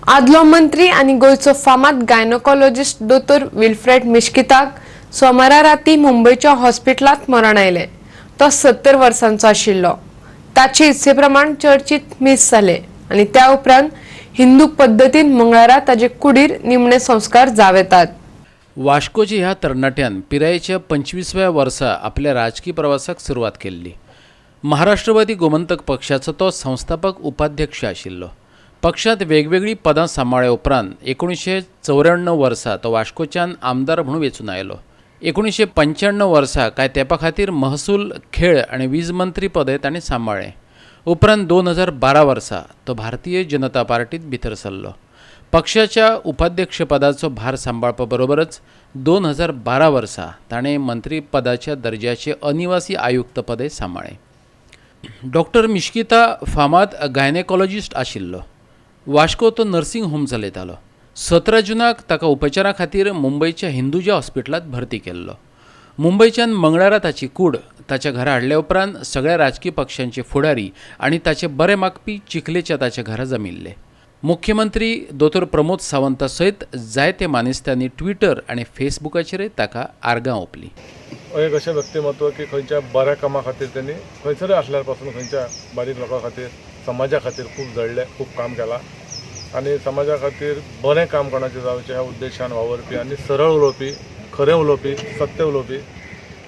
आदलो मंत्री आणि गोयचो फामाद गायनोकॉलॉजिस्ट दोतोर विल्फ्रेड मिश्किताक सोमारा राती मुंबईच्या हॉस्पिटलात मरण आयले। तो 70 वर्सांचो आशिल्लो। ताचे इत्सेप्रमाण चर्चीत मिस जाले आणि त्या उपरांत हिंदू पद्धतीन मंगळारा ताजे कुडीर निमणे संस्कार जाव येतात। वास्कोच्या ह्या तरणाट्यान पिरायेच्या 25व्या वर्सा आपल्या राजकीय प्रवासाक सुरवात केल्ली। महाराष्ट्रवादी गोमंतक पक्षाचो तो संस्थापक उपाध्यक्ष आशिल्लो। पक्षात वेगवेगळी पदां सांबाळ्या उपरांत 1994 वर्सा तो वास्कोच्यान आमदार म्हणून वेचून आयलो। 1995 वर्सा कांय तेंपा खातीर महसूल, खेळ आणि वीज मंत्री पदय ताणें सांबाळ्ळें। उपरांत 2012 वर्सा तो भारतीय जनता पार्टीत भितर सरलो। पक्षाच्या उपाध्यक्ष पदाचो भार सांबाळपा बरोबरच 2012 वर्सा ताणें मंत्री पदाच्या दर्जाचे अनिवासी आयुक्त पदय सांबाळ्ळें। डॉक्टर मिश्किता फामाद गायनेकॉलॉजिस्ट आशिल्लो। वास्को तो नर्सिंग होम चलयतालो। 17 जूनाक ताका उपचारा खातीर मुंबईच्या हिंदुजा हॉस्पिटलात भरती केल्लो। मुंबईच्यान मंगळारा ताची कूड ताच्या घरा हाडल्या उपरांत सगळ्या राजकीय पक्षांचे फुडारी आणि ताचे बरे मागपी चिखलेच्या ताच्या घरा जमिल्ले। मुख्यमंत्री दोतोर प्रमोद सावंता सयत जायते मानेस्तांनी ट्विटर आणि फेसबुकाचेर ताका आर्गां ओपली। एक अशें व्यक्तिमत्व की खंयच्या बऱ्या कामा खातीर त्यांनी खंयसर आसल्यार पासून खंयच्या बारीक लोकां खातीर समाजा खातीर खूब झडले, खूब काम केलां आनी समाजा खातीर बरें काम कोणाचें जावचें ह्या उद्देशान वावरपी आनी सरळ उलोवपी, खरें उलोवपी, सत्य उलोवपी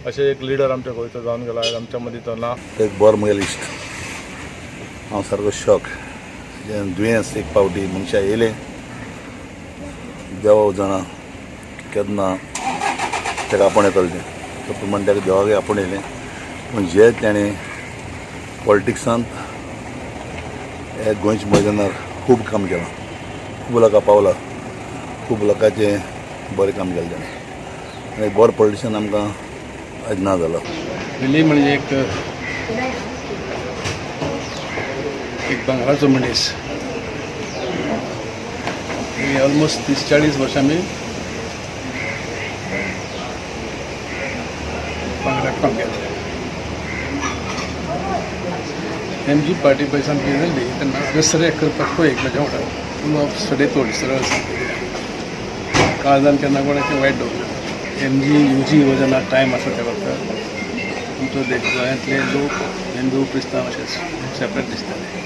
अशें एक लिडर आमच्या गोंयचो जावन गेला। आमच्या मदीं तो ना। एक बरो मुगेलो इश्ट। हांव सारको शॉक। दुयेंस एक पावटी मनशां येयलें, देवा जाणा केन्ना ताका आपणयतलें ते प्रमाण ताका देवाक आपणयलें। पूण जे ताणें पॉलिटिक्सांत हे गोंयच्या मैदानार खूब काम केलां, खूब लोकां पावला, खूब लोकांचें बरें काम केलें ताणें आनी बरो पॉलिटिशियन आमकां आज ना जालो। विली म्हणजे एक बंगाळाचो मनीस। ऑलमोस्ट 30-40 वर्सां मी बंगाळात काम केलें। एमजी पार्टी पयस आमची जाल्ली तेन्ना दसरे करपाक पळय म्हज्या वांगडा सडे तोड सरळ सांगलें। काळजान केन्ना कोणाचें वायट दवरलें। एमजी यूजी हो जेन्ना टायम आसा त्या वखदार आमचो गोंयांतले लोक हिंदू क्रिस्तांव अशें सेपरेट दिसताले।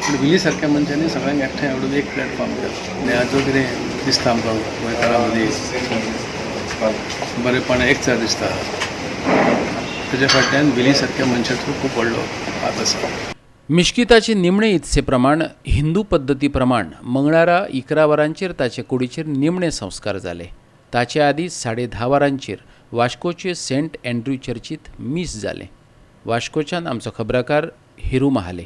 पूण विली सारक्या मनशांनी सगळ्यांक एकठांय हाडून एक प्लॅटफॉर्म केलो आनी हाजो कितें दिसता आमकां गोंयकारां मदीं बरेपण एकचार दिसता। ताच्या फाटल्यान विली सारक्या मनशाचो खूब व्हडलो हात आसा। मिश्किताचे निमणे इत्से प्रमाण हिंदू पद्धती प्रमाण मंगळारा 11 वरांचेर ताचे कुडीचेर निमणे संस्कार जाले। ताचे आदी 10:30 वरांचेर वास्कोचे सेंट अँड्रू चर्चीत मिस जाले। वास्कोच्यान आमचो खबराकार हिरू महाले।